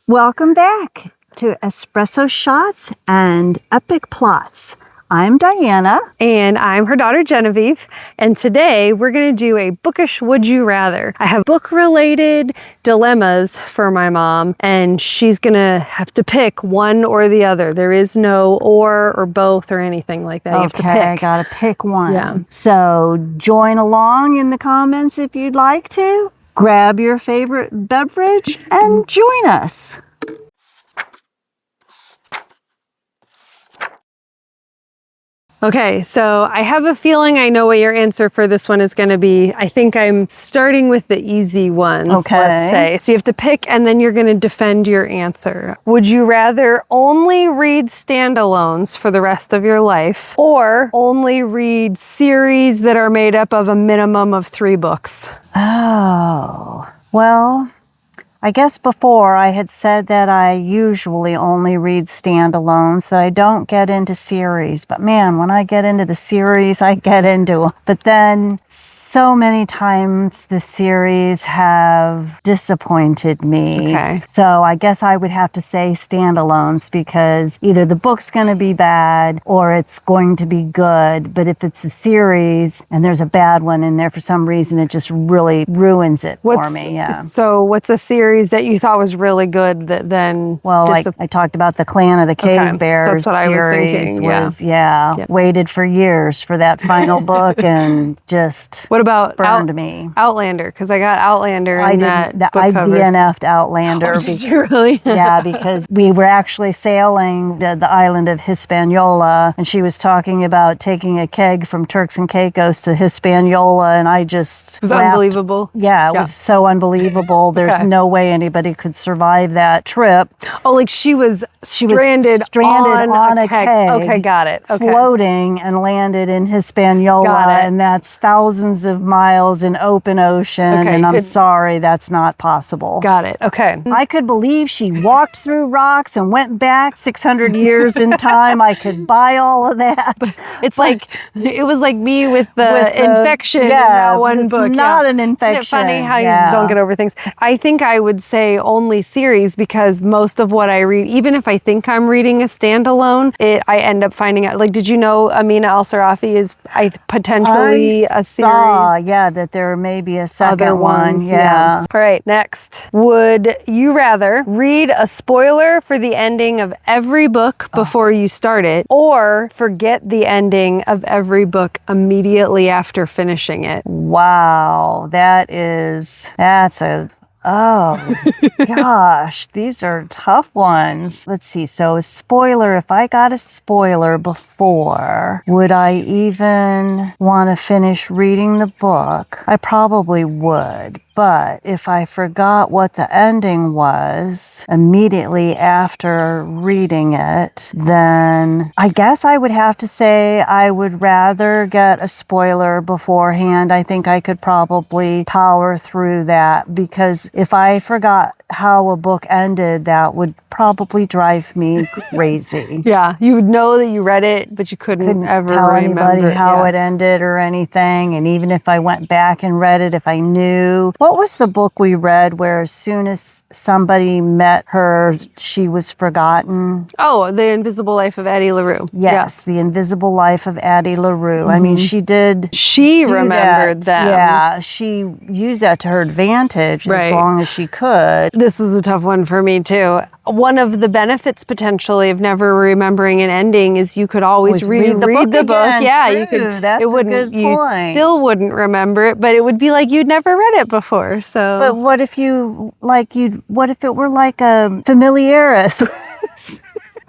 Welcome back to Espresso Shots and Epic Plots. I'm Diana. And I'm her daughter Genevieve. And today we're going to do a bookish Would You Rather. I have book-related dilemmas for my mom, and she's going to have to pick one or the other. There is no or both or anything like that. You have to pick. I got to pick one. Yeah. So join along in the comments if you'd like to. Grab your favorite beverage and join us. Okay, so I have a feeling I know what your answer for this one is going to be. I think I'm starting with the easy ones, let's say. So you have to pick, and then you're going to defend your answer. Would you rather only read standalones for the rest of your life, or only read series that are made up of a minimum of 3 books? Oh, well, I guess before I had said that I usually only read standalones, that I don't get into series. But man, when I get into the series, I get into them. But then so many times the series have disappointed me. Okay. So I guess I would have to say standalones, because either the book's going to be bad or it's going to be good. But if it's a series and there's a bad one in there for some reason, it just really ruins it for me. Yeah. So what's a series that you thought was really good that then... Well, like I talked about the Clan of the Cave Bears That's what series. I was thinking, Waited for years for that final book and just... What about burned me? Outlander, because I got Outlander in that book I cover. DNF'd Outlander. Oh, did you really? Yeah, because we were actually sailing to the island of Hispaniola, and she was talking about taking a keg from Turks and Caicos to Hispaniola, and I just... It was unbelievable. Yeah, it was so unbelievable. There's no way anybody could survive that trip. Oh, like she was stranded on a keg. Okay, got it. Okay. Floating and landed in Hispaniola, and that's thousands of miles in open ocean, and I'm sorry, that's not possible. Got it. Okay. I could believe she walked through rocks and went back 600 years in time. I could buy all of that. It's like, it was like me with the infection in that one book. It's not an infection. Isn't it funny how you don't get over things? I think I would say only series, because most of what I read, even if I think I'm reading a standalone, I end up finding out. Like, did you know Amina Al-Sarafi is potentially a series? That there may be a second one. Yeah. All right, next. Would you rather read a spoiler for the ending of every book before you start it, or forget the ending of every book immediately after finishing it? Wow, oh gosh, these are tough ones. Let's see. So a spoiler, if I got a spoiler before, would I even want to finish reading the book? I probably would. But if I forgot what the ending was immediately after reading it, then I guess I would have to say I would rather get a spoiler beforehand. I think I could probably power through that, because if I forgot how a book ended, that would probably drive me crazy. Yeah, you would know that you read it, but you couldn't ever tell remember anybody how it ended or anything. And even if I went back and read it, if I knew... What was the book we read where as soon as somebody met her, she was forgotten? Oh, The Invisible Life of Addie LaRue. Yes, The Invisible Life of Addie LaRue. I mean, she did... She remembered that. Yeah, she used that to her advantage as long as she could. This was a tough one for me, too. One of the benefits, potentially, of never remembering an ending is you could always reread the book. Yeah, True. You could. That's it wouldn't. a good you point. Still wouldn't remember it, but it would be like you'd never read it before. So. But what if what if it were like a Familiaris?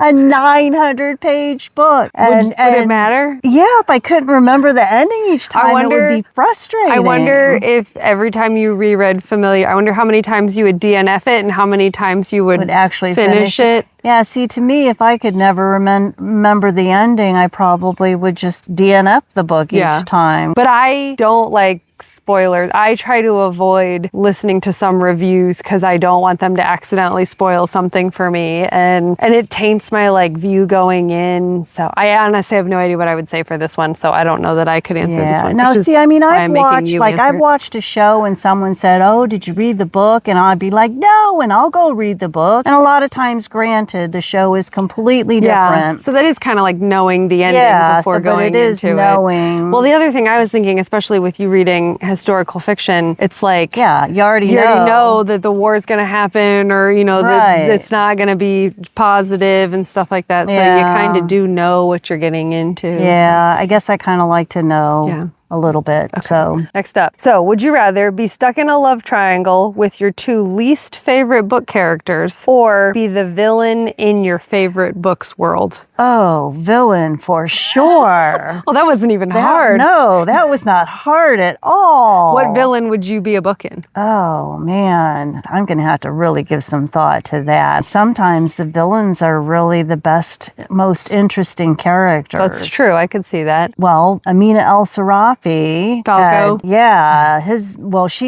A 900-page book. Would it matter? Yeah, if I couldn't remember the ending each time, it would be frustrating. I wonder if every time you reread Familiar, I wonder how many times you would DNF it and how many times you would actually finish it. Yeah, see, to me, if I could never remember the ending, I probably would just DNF the book each time. But I don't like spoilers. I try to avoid listening to some reviews because I don't want them to accidentally spoil something for me, and it taints my like view going in. So I honestly have no idea what I would say for this one. So I don't know that I could answer this one. No, see, I mean, I've watched a show and someone said, "Oh, did you read the book?" And I'd be like, "No," and I'll go read the book. And a lot of times, granted, the show is completely different. So that is kind of like knowing the ending before going into it. Well, the other thing I was thinking, especially with you reading historical fiction, it's like you already know that the war is going to happen, or that it's not going to be positive and stuff like that. So you kind of do know what you're getting into. Yeah, I guess I kind of like to know a little bit. Okay. So next up. So would you rather be stuck in a love triangle with your two least favorite book characters, or be the villain in your favorite book's world? Oh, villain for sure. Well, that wasn't even hard. No, that was not hard at all. What villain would you be a book in? Oh, man. I'm going to have to really give some thought to that. Sometimes the villains are really the best, most interesting characters. That's true. I could see that. Well, Amina El-Sarafi. Falco?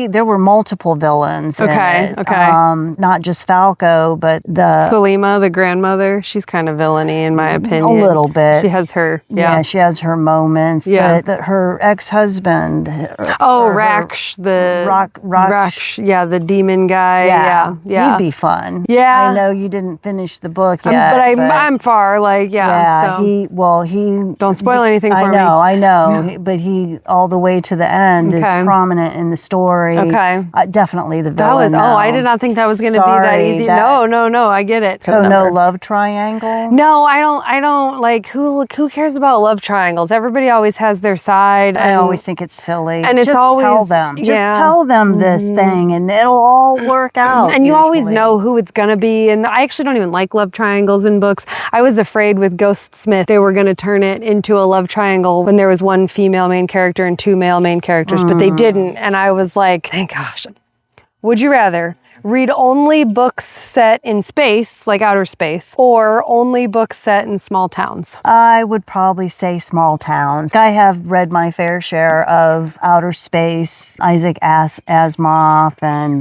There were multiple villains in it. Okay. Not just Falco, but Selima, the grandmother. She's kind of villainy in my opinion. A little bit. She has her, she has her moments. Yeah. But her ex-husband. Raksh, the demon guy. Yeah. He'd be fun. Yeah. I know you didn't finish the book yet. But I'm far, he don't spoil anything for me. I know. But he, all the way to the end, is prominent in the story. Okay. Definitely the villain. I did not think that was going to be that easy. No, I get it. So no love triangle? No, I don't like, who cares about love triangles? Everybody always has their side. I always think it's silly. And it's just always, tell them. Just tell them this thing and it'll all work out. And you always know who it's going to be. And I actually don't even like love triangles in books. I was afraid with Ghost Smith they were going to turn it into a love triangle when there was one female main character and two male main characters, but they didn't. And I was like, thank gosh. Would you rather read only books set in space, like outer space, or only books set in small towns? I would probably say small towns. I have read my fair share of outer space, Isaac Asimov, and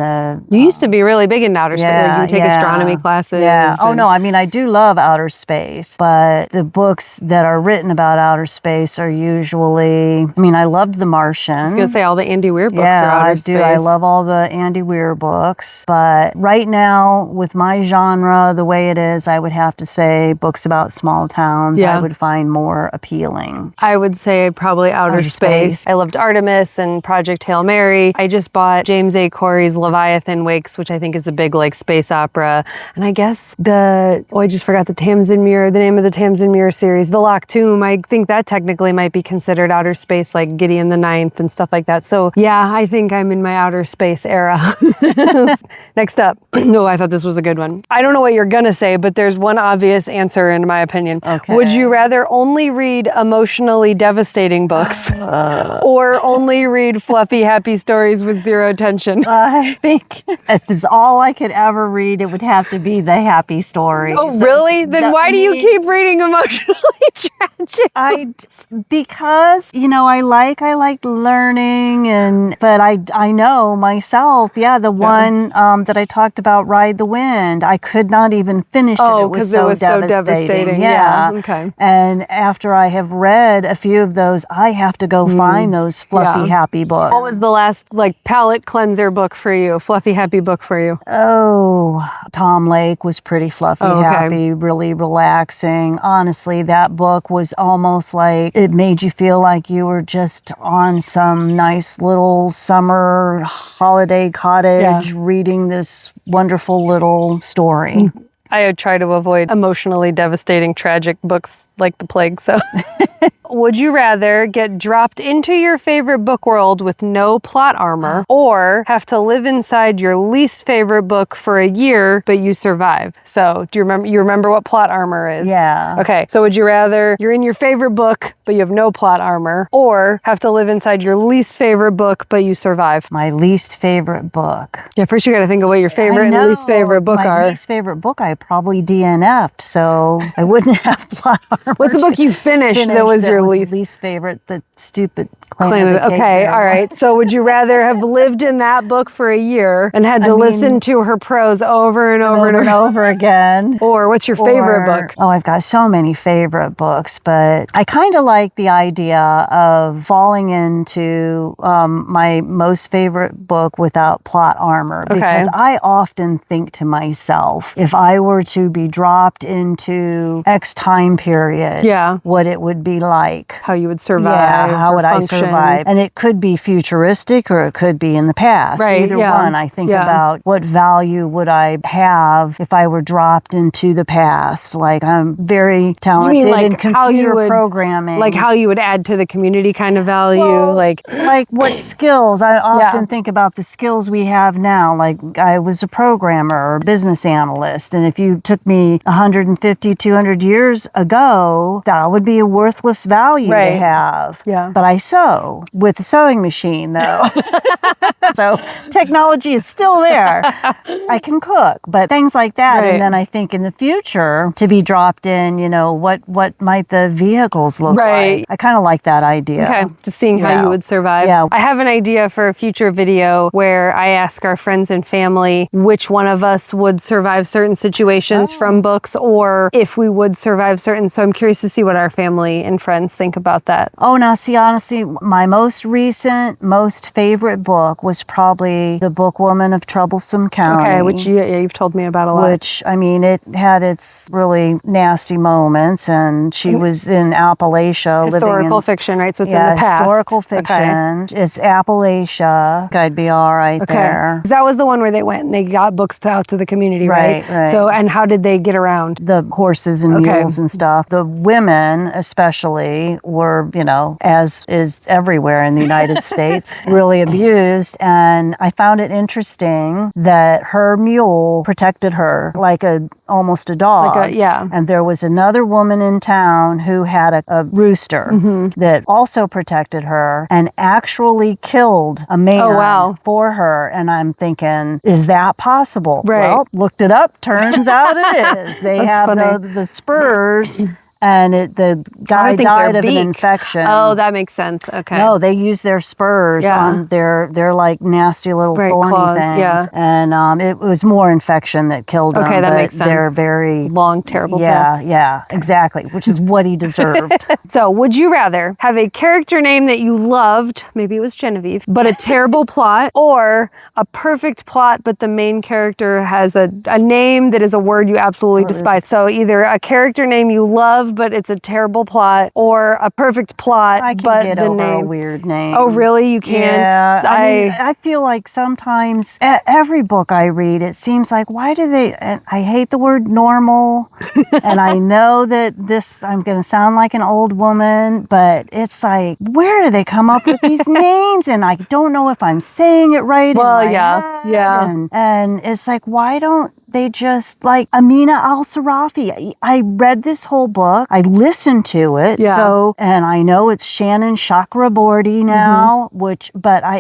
you used to be really big in outer space. Like you would take astronomy classes. Yeah. Oh no, I mean I do love outer space, but the books that are written about outer space are usually. I mean, I loved The Martian. I was gonna say all the Andy Weir books are outer space. I love all the Andy Weir books. But right now, with my genre, the way it is, I would have to say books about small towns I would find more appealing. I would say probably outer space. I loved Artemis and Project Hail Mary. I just bought James A. Corey's Leviathan Wakes, which I think is a big like space opera. And I guess I just forgot the name of the Tamsin Muir series, The Locked Tomb. I think that technically might be considered outer space, like Gideon the Ninth and stuff like that. So yeah, I think I'm in my outer space era. Next up. Oh, I thought this was a good one. I don't know what you're gonna say, but there's one obvious answer in my opinion. Okay. Would you rather only read emotionally devastating books or only read fluffy, happy stories with zero tension? I think if it's all I could ever read, it would have to be the happy stories. Oh, really? Then why do you keep reading emotionally tragic? Because I like learning, but I know myself. The one that I talked about, Ride the Wind, I could not even finish it. It was so devastating. Yeah. Okay. And after I have read a few of those, I have to go find those fluffy, happy books. What was the last palate cleanser book for you? Fluffy, happy book for you? Oh, Tom Lake was pretty fluffy, happy, really relaxing. Honestly, that book was almost like it made you feel like you were just on some nice little summer holiday cottage reading this wonderful little story. I try to avoid emotionally devastating, tragic books like the plague, so. Would you rather get dropped into your favorite book world with no plot armor, or have to live inside your least favorite book for a year, but you survive? So do you remember what plot armor is? Yeah. Okay, so would you rather you're in your favorite book, but you have no plot armor, or have to live inside your least favorite book, but you survive? My least favorite book. Yeah, first you gotta think of what your favorite and least favorite book are. My least favorite book, I probably DNF'd, so I wouldn't have plot armor. What's the book you finished that was your your least favorite, the stupid claim of the cake. Okay, all right. So would you rather have lived in that book for a year and had to listen to her prose over and over again? Or what's your favorite book? Oh, I've got so many favorite books, but I kind of like the idea of falling into my most favorite book without plot armor. Because I often think to myself, if I were to be dropped into X time period, what it would be like. How you would survive. Yeah, how would I survive? And it could be futuristic or it could be in the past. Right, Either one, I think about what value would I have if I were dropped into the past. Like, I'm very talented in computer programming. Like how you would add to the community kind of value. Well, like what skills? I often think about the skills we have now. Like, I was a programmer or business analyst, and if you took me 150, 200 years ago, that would be a worthless value to have. Yeah. But I sew with a sewing machine, though. So technology is still there. I can cook, but things like that. And then I think in the future, to be dropped in, what might the vehicles look like? I kind of like that idea. Okay, just seeing how you would survive. Yeah. I have an idea for a future video where I ask our friends and family which one of us would survive certain situations from books, or if we would survive certain. So I'm curious to see what our family and friends think about that. Oh, now see, honestly, my most recent, most favorite book was probably The Bookwoman of Troublesome County. Okay, which you've told me about a lot. Which, I mean, it had its really nasty moments, and she was in Appalachia. Historical fiction, right? So it's in the past. Historical fiction. Okay. It's Appalachia. I'd be all right there. That was the one where they went and they got books out to the community, right? Right. So, and how did they get around? The horses and mules and stuff. The women, especially, were, as is everywhere in the United States, really abused. And I found it interesting that her mule protected her like almost a dog. And there was another woman in town who had a rooster that also protected her and actually killed a man for her. And I'm thinking, is that possible? Right. Well, looked it up. Turns out it is. They have the spurs. And the guy died of an infection. Oh, that makes sense. Okay. No, they use their spurs on their like nasty little thorny claws, things. And it was more infection that killed him. Okay, that makes sense. They're very long, terrible death. Yeah, exactly, which is what he deserved. So, would you rather have a character name that you loved, maybe it was Genevieve, but a terrible plot, or a perfect plot, but the main character has a name that is a word you absolutely despise? So, either a character name you love, but it's a terrible plot, or a perfect plot, but get the over name. A weird name. Oh, really? You can? Yeah. I feel like sometimes every book I read, it seems like, why do they? And I hate the word normal, and I know that I'm going to sound like an old woman, but it's like, where do they come up with these names? And I don't know if I'm saying it right. Well, in my head. And it's like, why don't they just, like Amina al-Sarafi? I read this whole book. I listened to it. So, and I know it's Shannon Chakraborty now, but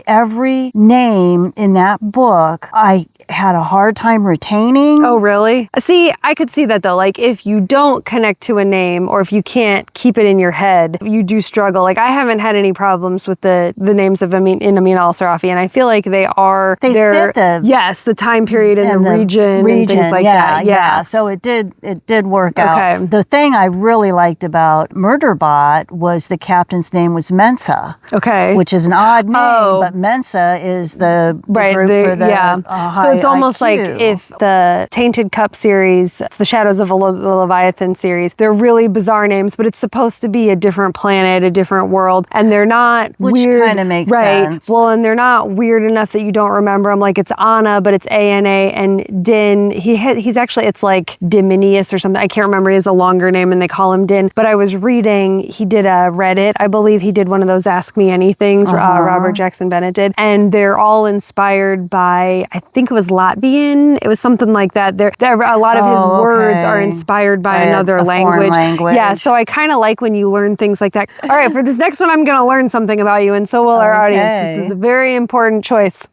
every name in that book, I had a hard time retaining. Oh, really? See, I could see that though. Like, if you don't connect to a name, or if you can't keep it in your head, you do struggle. Like, I haven't had any problems with the names of Amina al-Sarafi, and I feel like they fit the time period and the region and things like that. Yeah. So it did work out. The thing I really liked about Murderbot was the captain's name was Mensa. Okay. Which is an odd name, but Mensa is the group for the so it's almost IQ. like if the Tainted Cup series, the Shadows of the Leviathan series, they're really bizarre names, but it's supposed to be a different planet, a different world, and they're not weird. Which kind of makes sense. Well, and they're not weird enough that you don't remember them. Like, it's Anna, but it's A-N-A, and Din, he's actually, it's like Diminius or something. I can't remember. He has a longer name and they call him Din. But I was reading, he did a Reddit. I believe he did one of those Ask Me Anythings, Robert Jackson Bennett did. And they're all inspired by, I think it was Latvian. It was something like that. A lot of his words are inspired by another language. Yeah, so I kind of like when you learn things like that. All right, for this next one, I'm going to learn something about you, and so will our audience. This is a very important choice.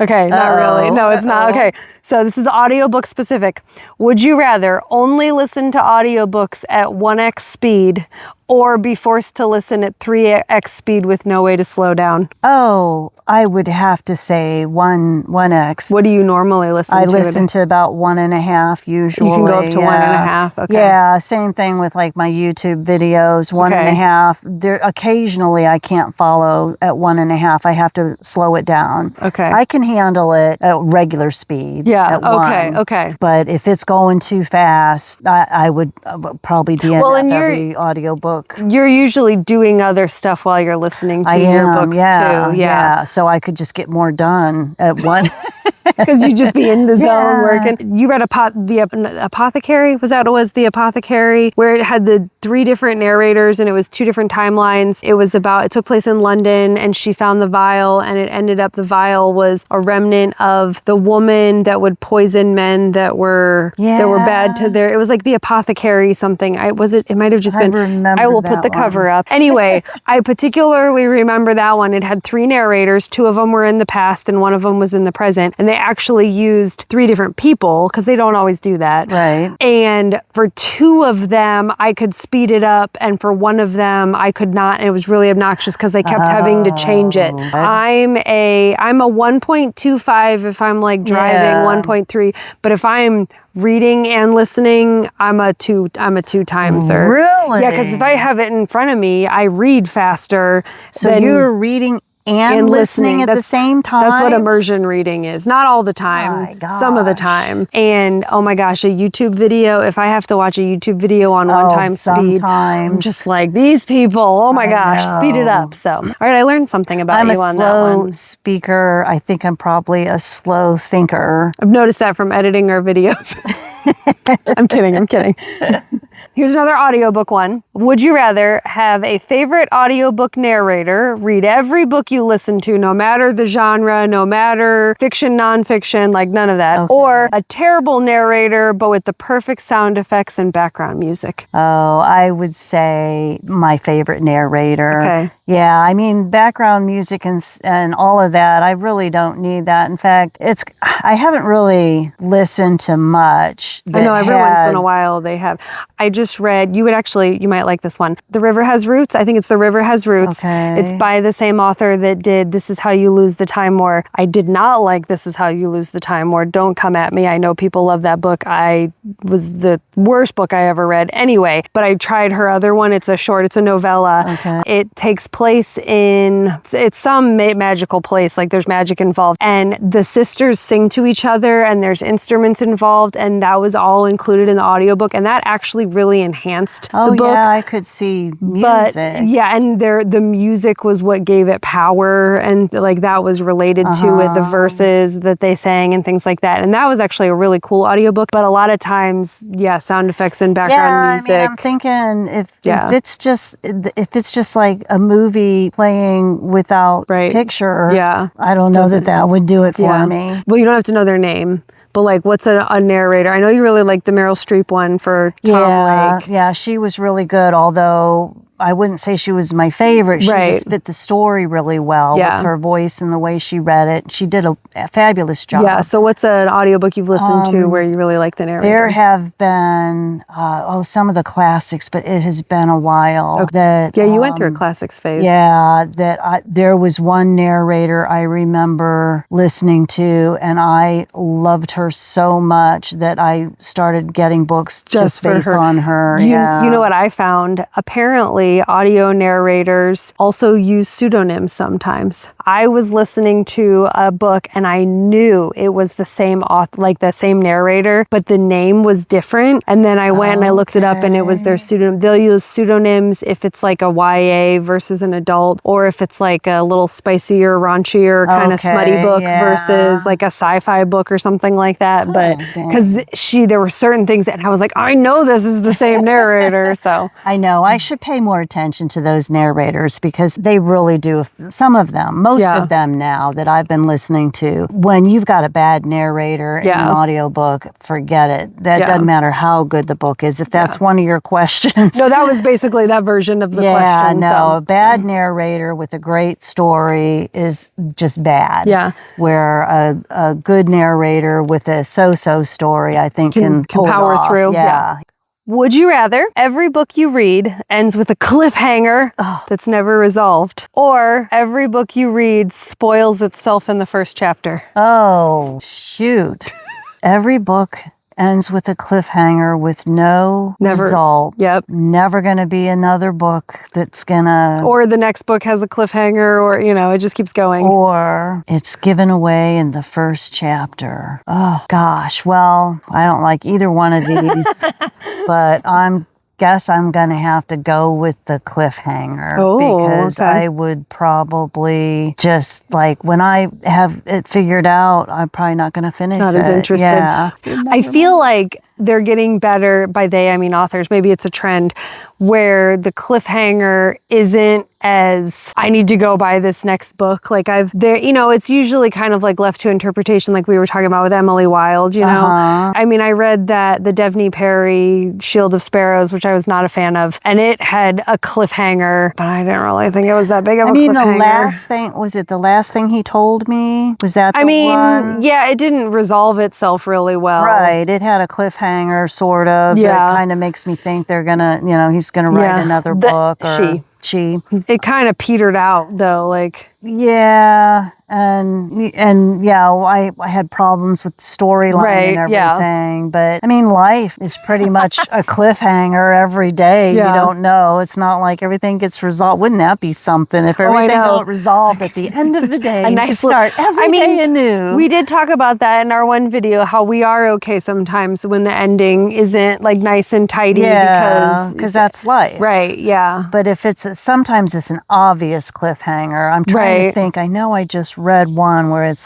Okay, not really. No, it's not. Okay. So this is audiobook specific. Would you rather only listen to audiobooks at 1x speed or be forced to listen at 3x speed with no way to slow down? Oh, I would have to say 1x. What do you normally listen to? I listen to about 1.5 usually. You can go up to 1.5. Okay. Yeah, same thing with like my YouTube videos, 1.5. There occasionally I can't follow at 1.5. I have to slow it down. Okay. I can handle it at regular speed. Yeah. At 1. Okay. But if it's going too fast, I would probably DNF every audiobook. You're usually doing other stuff while you're listening to your books too. Yeah. So I could just get more done at 1. Because you just be in the zone working. You read the Apothecary? Was that what it was? The Apothecary, where it had the 3 different narrators and it was 2 different timelines. It took place in London and she found the vial and it ended up the vial was a remnant of the woman that would poison men that were bad to their, it was like the Apothecary something. It might have just been, I will put the cover up. Anyway, I particularly remember that one. It had 3 narrators. 2 of them were in the past and 1 of them was in the present. And they actually used 3 different people because they don't always do that. Right. And for 2 of them, I could speed it up. And for 1 of them, I could not. And it was really obnoxious because they kept having to change it. I'm a 1.25 if I'm like driving, 1.3. But if I'm reading and listening, I'm a 2 timeser. Really? Yeah, because if I have it in front of me, I read faster. So you're reading and listening at the same time? That's what immersion reading is. Not all the time, some of the time. And oh my gosh, a YouTube video, if I have to watch a YouTube video on 1 time speed, I'm just like, these people, oh my gosh, speed it up. So, all right, I learned something about you on that one. I'm a slow speaker. I think I'm probably a slow thinker. I've noticed that from editing our videos. I'm kidding. Here's another audiobook one. Would you rather have a favorite audiobook narrator read every book you listen to, no matter the genre, no matter fiction, nonfiction, like none of that, or a terrible narrator, but with the perfect sound effects and background music? Oh, I would say my favorite narrator. Okay. Yeah, I mean, background music and all of that, I really don't need that. In fact, I haven't really listened to much. I know every once in a while they have. I just read, you might like this one. The River Has Roots. I think it's The River Has Roots. Okay. It's by the same author that did This Is How You Lose the Time War. I did not like This Is How You Lose the Time War. Don't come at me. I know people love that book. I was the worst book I ever read. Anyway, but I tried her other one. It's a novella. Okay. It takes place it's some magical place, like there's magic involved. And the sisters sing to each other and there's instruments involved, and that was all included in the audiobook, and that actually really enhanced the book. Yeah, I could see music. But yeah, and the music was what gave it power, and like that was related to it, the verses that they sang and things like that. And that was actually a really cool audiobook, but a lot of times, sound effects and background music. I mean, I'm thinking if it's just like a movie playing without picture, I don't know that would do it for me. Well, you don't have to know their name. But like, what's a narrator? I know you really like the Meryl Streep one for Tom Lake. Yeah, she was really good, although I wouldn't say she was my favorite. She just fit the story really well with her voice and the way she read it. She did a fabulous job. Yeah, so what's an audiobook you've listened to where you really like the narrator? There have been, some of the classics, but it has been a while. You went through a classics phase. Yeah, there was one narrator I remember listening to, and I loved her so much that I started getting books just based on her. You know what I found? Apparently, audio narrators also use pseudonyms sometimes. I was listening to a book and I knew it was the same author, like the same narrator, but the name was different. And then I went and I looked it up, and it was their pseudonym. They'll use pseudonyms if it's like a YA versus an adult, or if it's like a little spicier, raunchier kind of smutty book versus like a sci-fi book or something like that. But because there were certain things that I was like, I know this is the same narrator. So I know I should pay more more attention to those narrators because they really do, some of them, most of them now that I've been listening to, when you've got a bad narrator in an audiobook, forget it. That doesn't matter how good the book is. If that's one of your questions. No, that was basically that version of the question. Yeah, no, a bad narrator with a great story is just bad. Yeah. Where a good narrator with a so-so story, I think, can pull power it off. through. Yeah. Would you rather every book you read ends with a cliffhanger that's never resolved, or every book you read spoils itself in the first chapter? Oh, shoot. Every book ends with a cliffhanger with no result. Yep. Never going to be another book that's going to... Or the next book has a cliffhanger, or, it just keeps going. Or it's given away in the first chapter. Oh, gosh. Well, I don't like either one of these, but guess I'm going to have to go with the cliffhanger because I would probably just when I have it figured out, I'm probably not going to finish it. Not as interested. Yeah. I feel like they're getting better. By they, I mean authors. Maybe it's a trend where the cliffhanger isn't as I need to go buy this next book. It's usually kind of left to interpretation, like we were talking about with Emily Wilde, I mean, I read that the Devney Perry Shield of Sparrows, which I was not a fan of, and it had a cliffhanger, but I didn't really think it was that big of a cliffhanger. Was it the last thing he told me? Was that the one? Yeah, it didn't resolve itself really well. Right. It had a cliffhanger, sort of. Yeah. That kind of makes me think they're going to, he's going to write another book. She. It kind of petered out, though. Yeah. And yeah, I had problems with the storyline and everything. But I mean, life is pretty much a cliffhanger every day. You don't know. It's not like everything gets resolved. Wouldn't that be something if everything got resolved at the end of the day? A nice start every day anew. We did talk about that in our one video, how we are okay sometimes when the ending isn't nice and tidy because that's life. Right, yeah. But if sometimes it's an obvious cliffhanger. I'm trying to think. I know I just read one where it's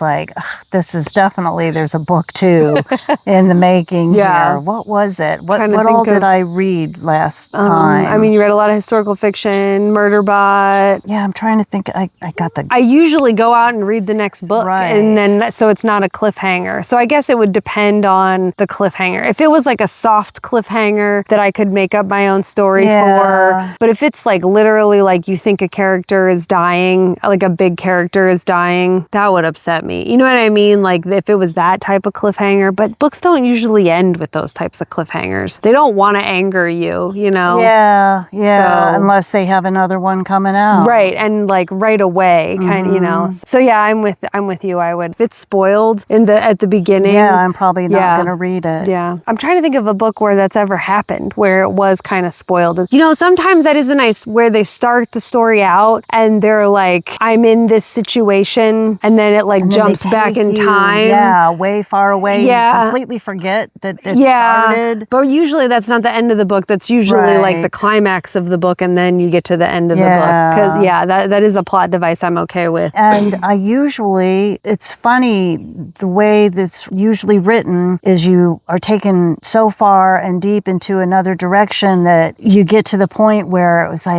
this is definitely, there's a book two in the making here. What was it? What all did I read last time? I mean, you read a lot of historical fiction, Murderbot. Yeah, I'm trying to think. I usually go out and read the next book, and then so it's not a cliffhanger. So I guess it would depend on the cliffhanger. If it was a soft cliffhanger that I could make up my own story for, but if it's literally you think a character is dying, a big character is dying, that would upset me. You know what I mean? If it was that type of cliffhanger, but books don't usually end with those types of cliffhangers. They don't want to anger you, Yeah, so, unless they have another one coming out. Right, and right away, kind of, So yeah, I'm with you. I would, if it's spoiled at the beginning. Yeah, I'm probably not going to read it. Yeah. I'm trying to think of a book where that's ever happened, where it was kind of spoiled. Sometimes that is a nice, where they start the story out and they're I'm in this situation, and then it jumps back in time. Yeah, way far away. Yeah. You completely forget that it started. But usually that's not the end of the book. That's usually the climax of the book, and then you get to the end of the book. 'Cause, that is a plot device I'm okay with. And it's funny, the way that's usually written is you are taken so far and deep into another direction that you get to the point where it was you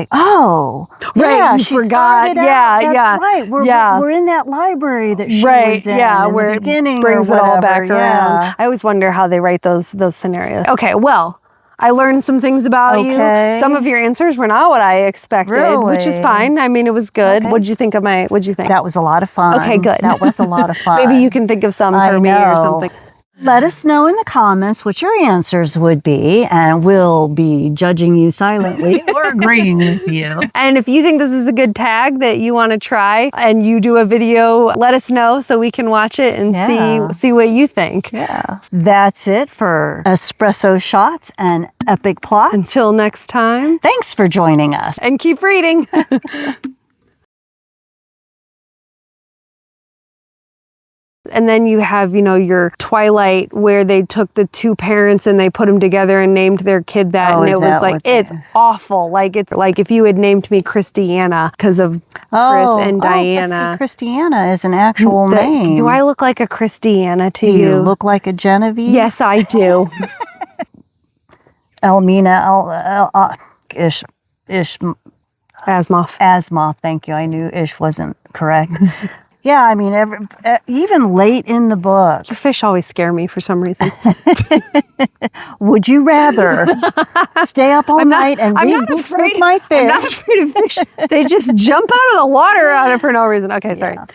forgot. That's right. We're in that library that she was in. Yeah, in where the beginning it brings or it all whatever. back around. I always wonder how they write those scenarios. Okay, well, I learned some things about you. Some of your answers were not what I expected, which is fine. I mean, it was good. What'd you think? That was a lot of fun. Okay, good. That was a lot of fun. Maybe you can think of some for me or something. Let us know in the comments what your answers would be, and we'll be judging you silently or agreeing with you. And if you think this is a good tag that you want to try and you do a video, let us know so we can watch it and see what you think. Yeah. That's it for Espresso Shots and Epic Plot. Until next time. Thanks for joining us. And keep reading. And then you have, your Twilight, where they took the two parents and they put them together and named their kid that. And it was it's awful. It's if you had named me Christiana because of Chris and Diana. Christiana is an actual name. Do I look like a Christiana to you? Do you look like a Genevieve? Yes, I do. Elmina, Asimov, thank you. I knew Ish wasn't correct. Yeah, I mean, even late in the book. Your fish always scare me for some reason. Would you rather stay up all night and read books with my fish? I'm not afraid of fish. They just jump out of the water for no reason. Okay, sorry. Yeah.